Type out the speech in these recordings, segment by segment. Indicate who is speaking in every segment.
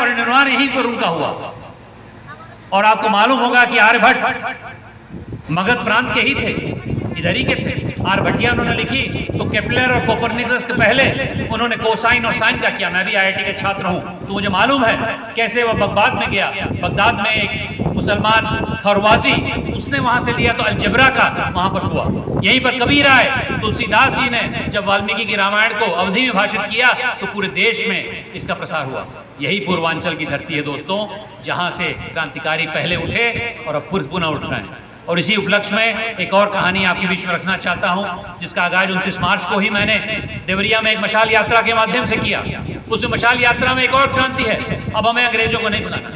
Speaker 1: परिनिर्वाण यहीं पर उनका हुआ। और आपको मालूम होगा कि आर्यभट्ट मगध प्रांत के ही थे, इधर ही के थे। आर्यभट्टिया उन्होंने लिखी तो केपलर और कोपरनिकस के पहले उन्होंने कोसाइन और साइन का किया। मैं भी आईआईटी के छात्र हूं, तो मुझे मालूम है कैसे वह बगदाद में गया। बगदाद में एक मुसलमान खरवाजी, उसने वहां से लिया तो अलजबरा का वहां पर हुआ। यहीं पर कबीर आए, तुलसीदास जी ने जब वाल्मीकि की रामायण को अवधि में भाषित किया तो पूरे देश में इसका प्रसार हुआ। यही पूर्वांचल की धरती है दोस्तों, जहां से क्रांतिकारी पहले उठे और अब पुनः उठ रहे हैं। और इसी उपलक्ष्य में एक और कहानी आपके बीच में रखना चाहता हूं, जिसका आगाज 29 मार्च को ही मैंने देवरिया में एक मशाल यात्रा के माध्यम से किया। उस मशाल यात्रा में एक और क्रांति है, अब हमें अंग्रेजों को नहीं भगाना,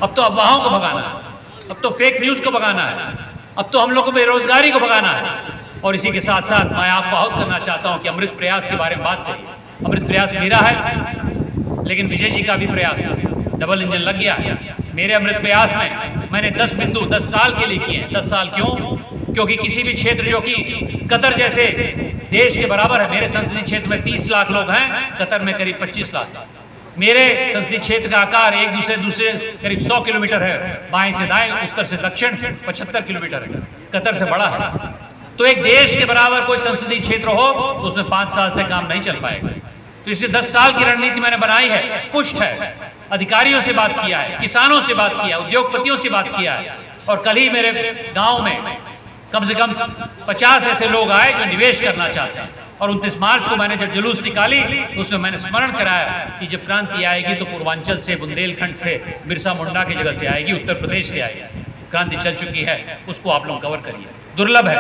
Speaker 1: अब तो अफवाहों को भगाना है, अब तो फेक न्यूज को भगाना है, अब तो हम लोग को बेरोजगारी को भगाना है। और इसी के साथ साथ मैं आपको आह्वान करना चाहता हूं कि अमृत प्रयास के बारे में बात करिए। अमृत प्रयास मेरा है, लेकिन विजय जी का भी प्रयास है, डबल इंजन लग गया। मेरे अमृत प्रयास में मैंने 10 बिंदु 10 साल के लिए किए हैं। 10 साल क्यों? क्योंकि किसी भी क्षेत्र जो कि कतर जैसे देश के बराबर है, मेरे संसदीय क्षेत्र में 30 लाख लोग हैं, कतर में करीब 25 लाख। मेरे संसदीय क्षेत्र का आकार एक दूसरे करीब 100 किलोमीटर है, बाएं से दाएं, उत्तर से दक्षिण 75 किलोमीटर है, कतर से बड़ा है। तो एक देश के बराबर कोई संसदीय क्षेत्र हो तो उसमें 5 साल से काम नहीं चल पाएगा। तो इसलिए 10 साल की रणनीति मैंने बनाई है, पुष्ट है, अधिकारियों से बात किया है, किसानों से बात किया है, उद्योगपतियों से बात किया है। और कल ही मेरे गांव में कम से कम 50 ऐसे लोग आए जो निवेश करना चाहते हैं। और 29 मार्च को मैंने जब जुलूस निकाली तो उसमें मैंने स्मरण कराया कि जब क्रांति आएगी तो पूर्वांचल से, बुंदेलखंड से, बिरसा मुंडा की जगह से आएगी, उत्तर प्रदेश से आएगी। क्रांति चल चुकी है, उसको आप लोग कवर करिए। दुर्लभ है,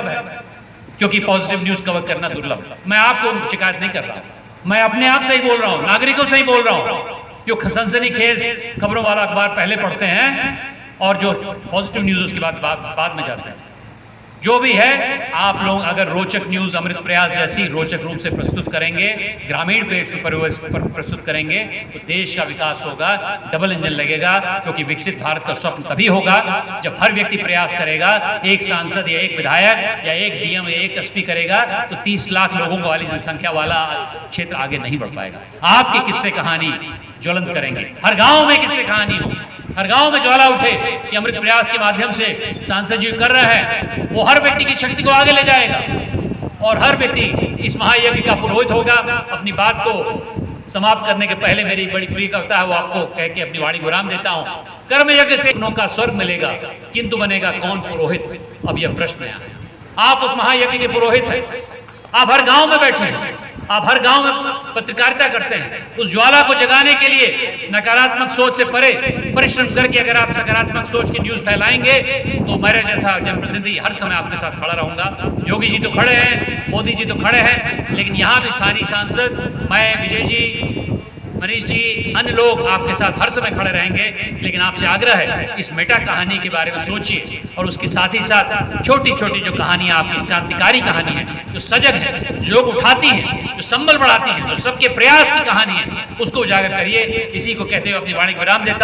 Speaker 1: क्योंकि पॉजिटिव न्यूज कवर करना दुर्लभ है। मैं आपको शिकायत नहीं कर रहा, मैं अपने आप से ही बोल रहा हूँ, नागरिकों से ही बोल रहा हूँ, जो सनसनीखेज खबरों वाला अखबार पहले पढ़ते हैं और जो पॉजिटिव न्यूज उसके बाद में जाते हैं। जो भी है, आप लोग अगर रोचक न्यूज अमृत प्रयास जैसी रोचक रूप से प्रस्तुत करेंगे, ग्रामीण पेश पर प्रस्तुत करेंगे, तो देश का विकास होगा, डबल इंजन लगेगा। क्योंकि विकसित भारत का स्वप्न तभी होगा जब हर व्यक्ति प्रयास करेगा। एक सांसद या एक विधायक या एक डीएम या एक एसपी करेगा तो 30 लाख लोगों वाली जनसंख्या वाला क्षेत्र आगे नहीं बढ़ पाएगा। आपकी किस्से कहानी ज्वलंत करेंगे, हर गांव में किस्से कहानी हो, हर गांव में ज्वाला उठे कि अमृत प्रयास के माध्यम से सांसद जी कर रहे हैं, वो हर व्यक्ति की शक्ति को आगे ले जाएगा और हर व्यक्ति इस महायज्ञ का पुरोहित होगा। अपनी बात को समाप्त करने के पहले मेरी बड़ी प्रिय कविता है, वो आपको कह के अपनी वाणी विराम देता हूं। कर्म यज्ञ से का स्वर्ग मिलेगा, किंतु बनेगा कौन पुरोहित? अब यह प्रश्न है। आप उस महायज्ञ के पुरोहित हैं, आप हर गांव में बैठे हैं, आप हर गांव में पत्रकारिता करते हैं। उस ज्वाला को जगाने के लिए नकारात्मक सोच से परे परिश्रम करके अगर आप सकारात्मक सोच की न्यूज फैलाएंगे तो मेरे जैसा जनप्रतिनिधि हर समय आपके साथ खड़ा रहूंगा। योगी जी तो खड़े हैं, मोदी जी तो खड़े हैं, लेकिन यहाँ भी सारी सांसद, मैं, विजय जी, मनीष जी, अन्य लोग आपके साथ हर समय खड़े रहेंगे। लेकिन आपसे आग्रह है, इस मेटा कहानी के बारे में सोचिए और उसके साथ ही साथ छोटी छोटी जो कहानियां आपकी क्रांतिकारी कहानी है, जो सजग है, जो लोग उठाती हैं, जो संबल बढ़ाती हैं, जो सबके प्रयास की कहानी है, उसको उजागर करिए। इसी को कहते हुए अपनी वाणी को विराम देता